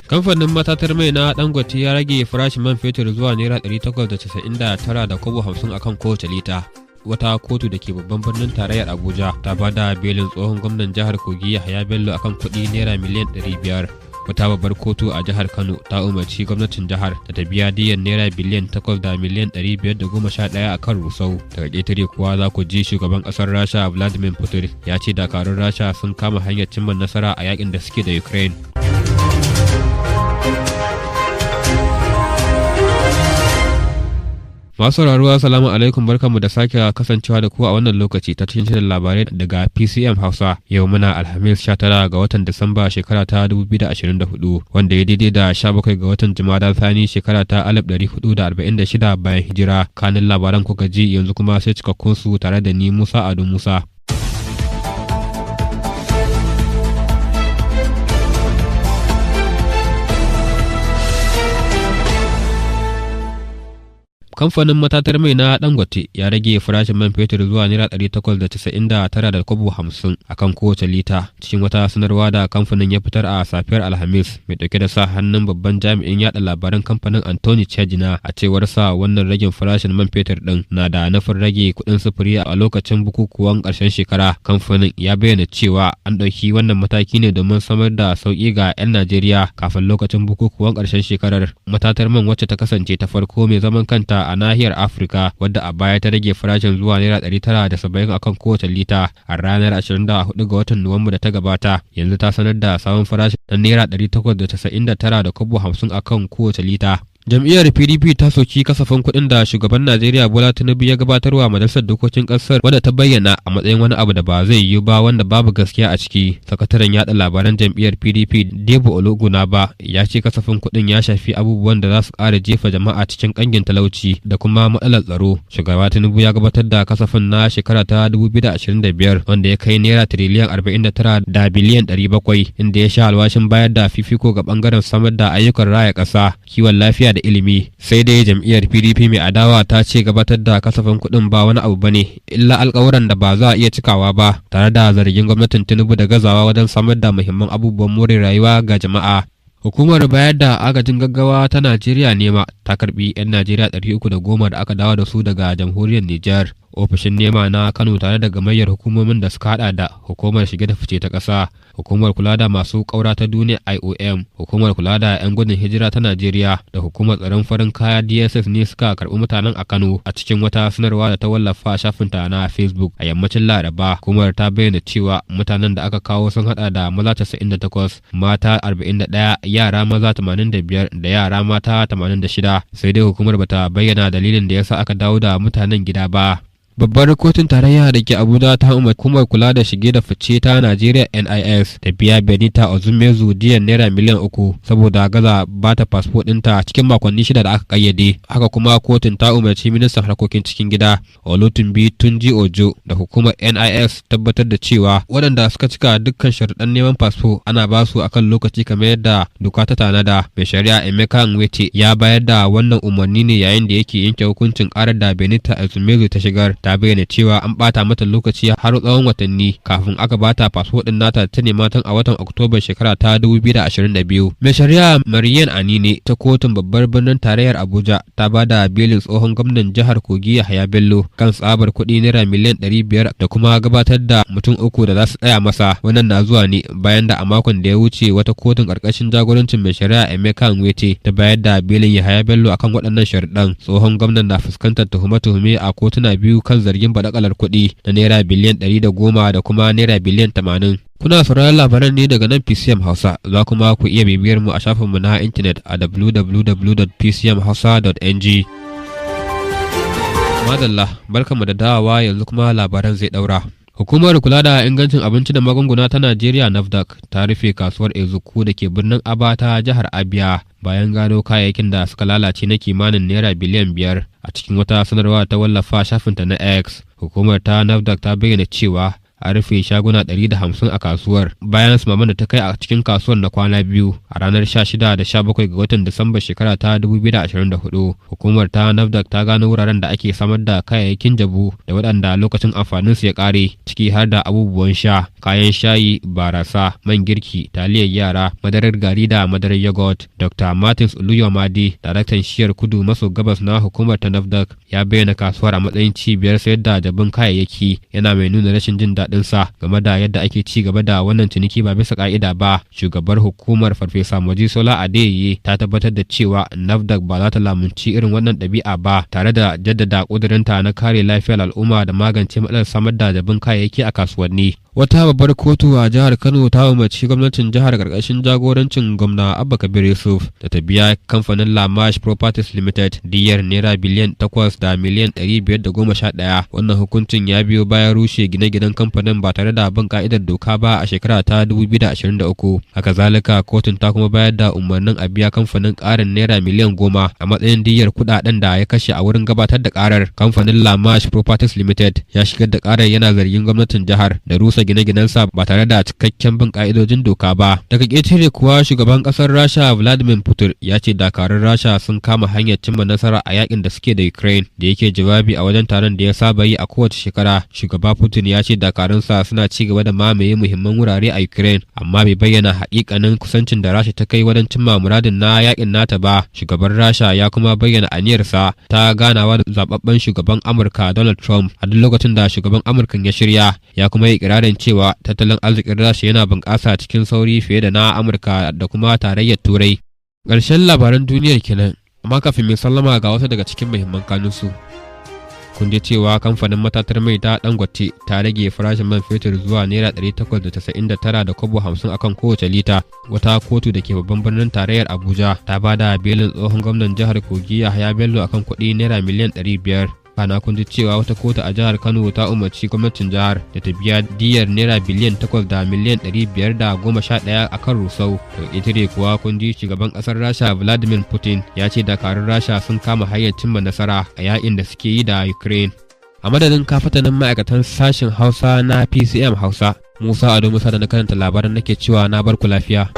Kamfanin matatar mai na Dangote ya rage farashin man fetur zuwa naira 899.50 akan kowace lita. Wata kotu da ke babban birnin tarayyar Abuja ta bada belin tsohon gwamnan jihar Kogi Yahaya Bello akan kuɗi naira miliyan 500. Wata babbar kotu a jihar Kano ta umarci gwamnatin jihar da ta biya diyan naira biliyan 8 da miliyan 511 akan rusau. Daga ƙetare kuwa za ku ji shugaban ƙasar Rasha Vladimir Putin ya ce dakarun Rasha sun kama hanyar cimma nasara a yakin da suke da Ukraine. Masu sauraro assalamu alaikum, barkanmu da sake kasancewa da ku a wannan lokaci ta cikin shirin labarai daga Pcm Hausa. Yau muna Alhamis 19 ga watan Disamba shekara ta 2024 wanda ya daidai da 17 ga watan Jumada Thani shekara ta 1446 bayan hijira. Kanin labaran kuka ji, yanzu kuma sai cikakkun su tare da ni Musa Ado Musa. Kamfanin matatar mai na Dangote ya rage farashin man fetur zuwa naira 899.50 akan kowace lita cikin wata sanarwa da kamfanin ya fitar a safiyar Alhamis mai dauke da sa hannun babban jami'in yada labaran kamfanin Anthony Chejina. A cewar sa, wannan ragin farashin man fetur din na da nufin rage kuɗin sufuri a lokacin bukukuwan ƙarshen shekara. Kamfanin ya bayyana cewa an ɗauki wannan mataki ne domin samar da sauƙi ga 'yan Najeriya kafin lokacin bukukuwan ƙarshen shekarar. Matatar man wacce ta kasance ta farko mai zaman kanta a nahiyar Afirka, wadda a baya ta rage farashin zuwa naira 970 akan kowace lita a ranar 24 ga watan Nuwamba da ta gabata, yanzu ta sanar da sabon farashin na naira 899.50 akan kowace lita. Jam'iyyar PDP ta soki kasafin kuɗin da shugaban Najeriya Bola Tinubu ya gabatarwa majalisar dokokin ƙasar, wanda ta bayyana a matsayin wani abu da ba zai yiwu ba, wanda babu gaskiya a ciki. Sakataren yaɗa labaran jam'iyyar PDP Debo Ologunaba ya ce kasafin kuɗin ya shafi abubuwan da za su ƙara jefa jama'a cikin ƙangin talauci da kuma matsalar tsaro. Shugaba Tinubu ya gabatar da kasafin na shekara ta 2025 wanda ya kai naira tiriliyan 49 da biliyan 700, inda ya sha alwashin bayar da fifiko ga ɓangaren samar da ayyukan raya ƙasa, kiwon lafiya da ilimi. Sai dai jam'iyyar PDP mai adawa ta ce gabatar da kasafin kuɗin ba wani abu bane illa alƙawuran da ba za a iya cikawa ba, tare da zargin gwamnatin Tinubu da gazawa wajen samar da muhimman abubuwan more rayuwa ga jama'a. Hukumar bayar da agajin gaggawa ta Najeriya nema ta karbi 'yan Najeriya 310 da aka dawo da su daga jamhuriyar Nijar. Ofishin nema na Kano tare da gamayyar hukumomin da suka hada da hukumar shige da fice ta ƙasa, hukumar kula da masu ƙaura ta duniya IOM, hukumar kula da 'yan gudun hijira ta Najeriya da hukumar tsaron farin kaya DSS ne suka karɓi mutanen a Kano. A cikin wata sanarwa da ta wallafa shafinta na Facebook a yammacin Laraba, hukumar ta bayyana cewa mutanen da aka kawo sun hada da maza 98, mata 41, yara maza 85 da yara mata 86. Sai dai hukumar bata bayyana dalilin da yasa aka dawo da mutanen gida ba. Babbar kotun tarayya da ke Abuja ta hukumar kula da shige da fice ta Najeriya NIS ta biya Benita Ozumezu diyan naira miliyan 3 saboda gaza bata fasfo ɗinta cikin makonni 6 da aka kayyade. Haka kuma kotun ta umarci ministan harkokin cikin gida Olutunbi Tunji Ojo da hukumar NIS tabbatar da cewa waɗanda suka cika dukkan sharuɗan neman fasfo ana ba su akan lokaci kamar yadda doka ta tanada. Mai shari'a Emeka Nwete ya bayar da wannan umarni ne yayin da yake yanke hukuncin ƙarar da Benita Ozumezu ta shigar. Ta bayyana cewa an bata mata lokaci har tsawon watanni kafin aka bata fasfo din nata ta nema tun a watan Oktoba shekara ta 2022. Mai shari'a Mariyan Anine ta kotun babbar birnin tarayyar Abuja ta bada belin tsohon gwamnan jihar Kogi Yahaya Bello kan tsabar kuɗi naira miliyan 500 da kuma gabatar da mutum 3 da za su tsaya masa. Wannan na zuwa ne bayan da a makon da ya wuce wata kotun karkashin jagorancin mai shari'a Emeka Nwete ta bayar da belin Yahaya Bello akan waɗannan sharuɗan. Tsohon gwamnan na fuskantar tuhume-tuhume a kotuna biyu kan zargin badakalar kuɗi na naira biliyan 110 da kuma naira biliyan 80. Kuna sauraron labaran ne daga nan Pcm Hausa, za kuma ku iya bibiyar mu a shafinmu na intanet a www.pcmhausa.ng. Madalla, barkanmu da dawowa, yanzu kuma labaran zai daura. Hukumar kula da ingancin abinci da magunguna ta Najeriya NAFDAC ta rufe kasuwar Ezuku da ke birnin Aba ta jihar Abia bayan gano kayayyakin da suka lalace na kimanin naira biliyan 5. A cikin wata sanarwa ta wallafa shafinta na X, hukumar ta NAFDAC ta bayyana cewa a rufe shaguna 150 a kasuwar bayan sumaman da ta kai a cikin kasuwar na kwana biyu a ranar 16 da 17 ga watan Disamba shekara ta 2024. Hukumar ta NAFDAC ta gano wuraren da ake samar da kayayyakin jabu da waɗanda lokacin amfanin su ya ƙare, ciki har da abubuwan sha, kayan shayi, barasa, man girki, taliyar yara, madarar gari da madarar yogurt. Dr. Martins Oluyomade, daraktan shiyar kudu maso gabas na hukumar ta NAFDAC, ya bayyana kasuwar a matsayin cibiyar sayar da jabin kayayyaki, yana mai nuna rashin jin daɗin sa game da yadda ake ci gaba da wannan ciniki ba bisa ka'ida ba. Shugabar hukumar Farfesa Mojisola Adeyeye ta tabbatar da cewa NAFDAC ba za ta lamunci irin wannan ɗabi'a ba, tare da jaddada ƙudurinta na kare lafiyar al'umma da magance matsalar samar da jabin kayayyaki a kasuwanni. Wata babbar kotu a jihar Kano ta umarci gwamnatin jihar karkashin jagorancin gwamna Abba Kabir Yusuf da ta biya kamfanin Lamash Properties Limited diyyar naira biliyan 8 da miliyan 511. Wannan hukuncin ya biyo bayan rushe gine-ginen kamfanin ba tare da bin ka'idar doka ba a shekara ta 2023. Haka zalika kotun ta kuma bayar da umarnin a biya kamfanin ƙarin naira miliyan 10 a matsayin diyyar kuɗaɗen da ya kashe a wurin gabatar da ƙarar. Kamfanin Lamash Properties Limited ya shigar da ƙarar yana zargin gwamnatin jihar da rusa gine-ginensa ba tare da cikakken bin ka'idojin doka ba. Daga ƙetare kuwa shugaban ƙasar Rasha Vladimir Putin ya ce dakarun Rasha sun kama hanyar cimma nasara a yakin da suke da Ukraine. Da yake jawabi a wajen taron da ya saba yi a kowace shekara, shugaba Putin ya ce dakarunsa suna ci gaba da mamaye muhimman wurare a Ukraine, amma bai bayyana haƙiƙanin kusancin da Rasha ta kai wajen cimma muradin na yakin nata ba. Shugaban Rasha ya kuma bayyana aniyarsa ta ganawa da zababben shugaban Amurka Donald Trump a duk lokacin da shugaban Amurkan ya shirya, ya kuma yi ikirarin cewa tattalin arzikin Rasha yana bunƙasa cikin sauri fiye da na Amurka da kuma tarayyar Turai. Ƙarshen labaran duniyar kenan, amma kafin mai sallama ga wasu daga cikin muhimman kanunsu. Kun ji cewa kamfanin matatar mai ta Dangote ta rage farashin man fetur zuwa naira 899 da kobo 50 akan kowace lita. Wata kotu da ke babban birnin tarayyar Abuja ta bada belin tsohon gwamnan jihar Kogi Yahaya Bello akan kuɗi naira miliyan 500. Kana kun ji cewa wata kotu a jihar Kano ta umarci gwamnatin jihar da ta biya diyyar naira biliyan 8 da miliyan 511 a kan rusau. Daga ƙetare kuwa kun ji shugaban ƙasar Rasha Vladimir Putin ya ce dakarun Rasha sun kama hanyar cimma nasara a yakin da suke yi da Ukraine. A madadin kafatanin ma'aikatan sashen Hausa na Pcm Hausa, Musa Ado Musa da na karanta labaran nake cewa na barku lafiya.